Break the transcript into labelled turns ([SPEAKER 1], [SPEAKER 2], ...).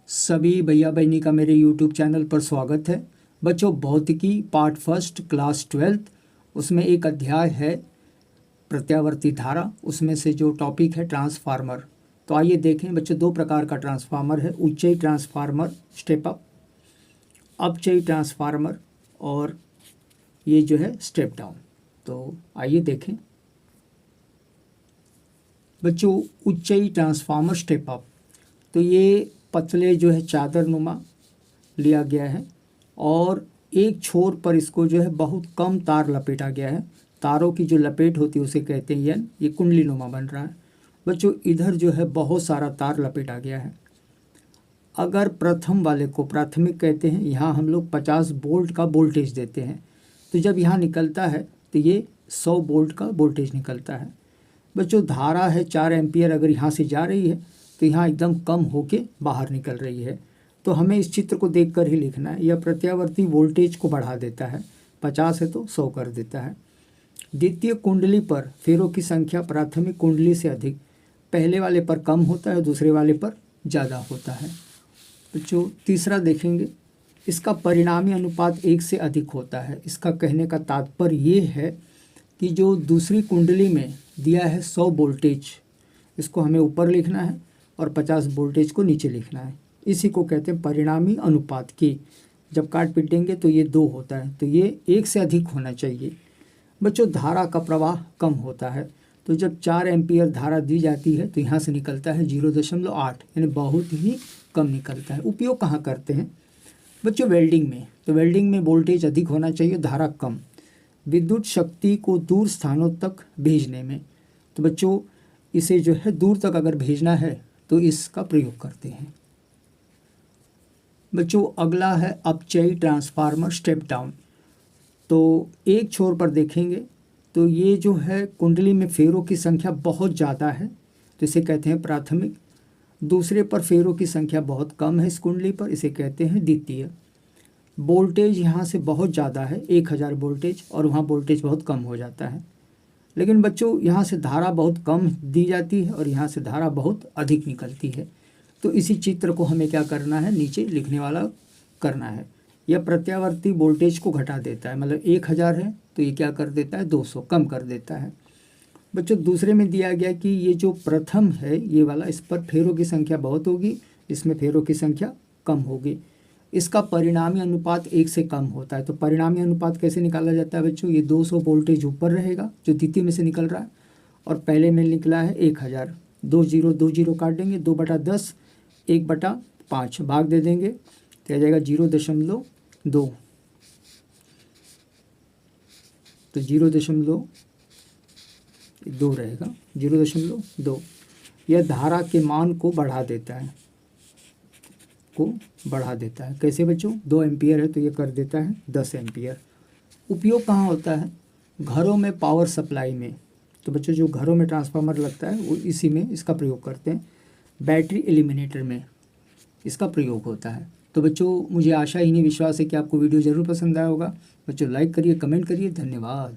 [SPEAKER 1] सभी भैया बहनी का मेरे YouTube चैनल पर स्वागत है। बच्चों, भौतिकी पार्ट फर्स्ट क्लास 12th उसमें एक अध्याय है प्रत्यावर्ती धारा, उसमें से जो टॉपिक है ट्रांसफार्मर। तो आइए देखें बच्चों, दो प्रकार का ट्रांसफार्मर है, उच्चई ट्रांसफार्मर स्टेप अप, अपचयी ट्रांसफार्मर, और ये जो है स्टेप डाउन। तो आइए देखें बच्चों, उच्चई ट्रांसफार्मर स्टेप अप। तो ये पतले जो है चादर नुमा लिया गया है और एक छोर पर इसको जो है बहुत कम तार लपेटा गया है। तारों की जो लपेट होती है उसे कहते हैं यन। ये कुंडली नुमा बन रहा है बच्चों। इधर जो है बहुत सारा तार लपेटा गया है। अगर प्रथम वाले को प्राथमिक कहते हैं, यहाँ हम लोग 50 वोल्ट का वोल्टेज देते हैं, तो जब यहाँ निकलता है तो ये 100 वोल्ट का वोल्टेज निकलता है बच्चों। धारा है 4 एम्पियर, अगर यहाँ से जा रही है तो यहाँ एकदम कम होके बाहर निकल रही है। तो हमें इस चित्र को देखकर ही लिखना है। यह प्रत्यावर्ती वोल्टेज को बढ़ा देता है, 50 है तो 100 कर देता है। द्वितीय कुंडली पर फेरों की संख्या प्राथमिक कुंडली से अधिक, पहले वाले पर कम होता है, दूसरे वाले पर ज़्यादा होता है। बच्चों, तीसरा देखेंगे, इसका परिणामी अनुपात 1 से अधिक होता है। इसका कहने का तात्पर्य ये है कि जो दूसरी कुंडली में दिया है 100 वोल्टेज, इसको हमें ऊपर लिखना है और 50 वोल्टेज को नीचे लिखना है। इसी को कहते हैं परिणामी अनुपात की। जब काट पीटेंगे तो ये 2 होता है, तो ये 1 से अधिक होना चाहिए। बच्चों, धारा का प्रवाह कम होता है। तो जब 4 एम्पियर धारा दी जाती है तो यहाँ से निकलता है 0.8, यानी बहुत ही कम निकलता है। उपयोग कहाँ करते हैं बच्चों? वेल्डिंग में। तो वेल्डिंग में वोल्टेज अधिक होना चाहिए, धारा कम। विद्युत शक्ति को दूर स्थानों तक भेजने में, तो बच्चों इसे जो है दूर तक अगर भेजना है तो इसका प्रयोग करते हैं। बच्चों, अगला है अपचयी ट्रांसफार्मर स्टेप डाउन। तो एक छोर पर देखेंगे तो ये जो है कुंडली में फेरों की संख्या बहुत ज़्यादा है, तो इसे कहते हैं प्राथमिक। दूसरे पर फेरों की संख्या बहुत कम है इस कुंडली पर, इसे कहते हैं द्वितीय। वोल्टेज यहाँ से बहुत ज़्यादा है, 1000 वोल्टेज, और वहाँ वोल्टेज बहुत कम हो जाता है। लेकिन बच्चों, यहाँ से धारा बहुत कम दी जाती है और यहाँ से धारा बहुत अधिक निकलती है। तो इसी चित्र को हमें क्या करना है, नीचे लिखने वाला करना है। यह प्रत्यावर्ती वोल्टेज को घटा देता है, मतलब 1000 है तो ये क्या कर देता है, 200 कम कर देता है। बच्चों, दूसरे में दिया गया कि ये जो प्रथम है ये वाला, इस पर फेरों की संख्या बहुत होगी, इसमें फेरों की संख्या कम होगी। इसका परिणामी अनुपात 1 से कम होता है। तो परिणामी अनुपात कैसे निकाला जाता है बच्चों? ये 200 वोल्टेज ऊपर रहेगा जो द्वितीय में से निकल रहा है, और पहले में निकला है 1000। 2 0 काट देंगे, 2/10, 1/5 भाग दे देंगे तो आ जाएगा 0.2। तो 0.2 रहेगा, 0.2। यह धारा के मान को बढ़ा देता है, कैसे बच्चों? 2 एम्पियर है तो ये कर देता है 10 एम्पियर। उपयोग कहाँ होता है? घरों में पावर सप्लाई में। तो बच्चों, जो घरों में ट्रांसफार्मर लगता है वो इसी में इसका प्रयोग करते हैं। बैटरी एलिमिनेटर में इसका प्रयोग होता है। तो बच्चों, मुझे आशा ही नहीं विश्वास है कि आपको वीडियो ज़रूर पसंद आया होगा। बच्चों, लाइक करिए, कमेंट करिए। धन्यवाद।